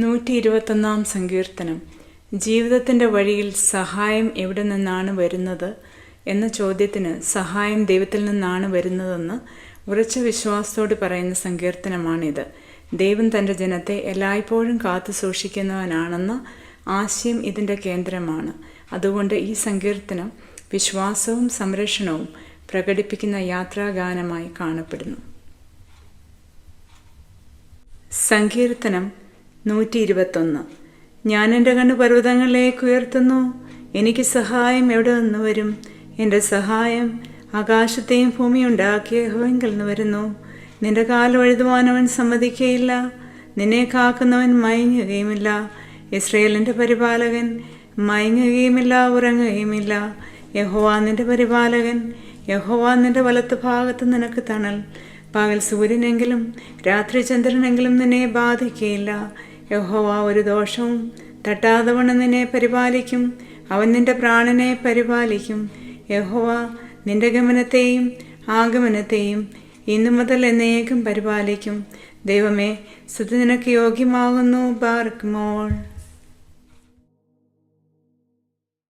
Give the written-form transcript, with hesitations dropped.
121 സങ്കീർത്തനം. ജീവിതത്തിൻ്റെ വഴിയിൽ സഹായം എവിടെ നിന്നാണ് വരുന്നത് എന്ന ചോദ്യത്തിന് സഹായം ദൈവത്തിൽ നിന്നാണ് വരുന്നതെന്ന് ഉറച്ച വിശ്വാസത്തോട് പറയുന്ന സങ്കീർത്തനമാണിത്. ദൈവം തൻ്റെ ജനത്തെ എല്ലായ്പ്പോഴും കാത്തു സൂക്ഷിക്കുന്നവനാണെന്ന ആശയം ഇതിൻ്റെ കേന്ദ്രമാണ്. അതുകൊണ്ട് ഈ സങ്കീർത്തനം വിശ്വാസവും സംരക്ഷണവും പ്രകടിപ്പിക്കുന്ന യാത്രാഗാനമായി കാണപ്പെടുന്നു. സങ്കീർത്തനം 121. ഞാൻ എൻ്റെ കണ്ണ് പർവ്വതങ്ങളിലേക്ക് ഉയർത്തുന്നു. എനിക്ക് സഹായം എവിടെ നിന്ന് വരും? എൻ്റെ സഹായം ആകാശത്തെയും ഭൂമിയും ഉണ്ടാക്കിയ യഹോവയിൽ നിന്ന് വരുന്നു. നിന്റെ കാൽ വഴുതുവാനവൻ സമ്മതിക്കുകയില്ല, നിന്നെ കാക്കുന്നവൻ മയങ്ങുകയുമില്ല. ഇസ്രായേലിൻ്റെ പരിപാലകൻ മയങ്ങുകയുമില്ല, ഉറങ്ങുകയുമില്ല. യഹോവ നിന്റെ പരിപാലകൻ, യഹോവ നിന്റെ വലത്ത് ഭാഗത്ത് നിനക്ക് തണൽ. പകൽ സൂര്യനെങ്കിലും രാത്രി ചന്ദ്രനെങ്കിലും നിന്നെ ബാധിക്കുകയില്ല. യഹോവ ഒരു ദോഷവും തട്ടാതവണ്ണം നിന്നെ പരിപാലിക്കും. അവൻ നിന്റെ പ്രാണനെ പരിപാലിക്കും. യഹോവ നിന്റെ ഗമനത്തെയും ആഗമനത്തെയും ഇന്നു മുതൽ എന്നേക്കും പരിപാലിക്കും. ദൈവമേ, സ്തുതി നിനക്ക് യോഗ്യമാകുന്നു. ബാർക്കുമോൾ.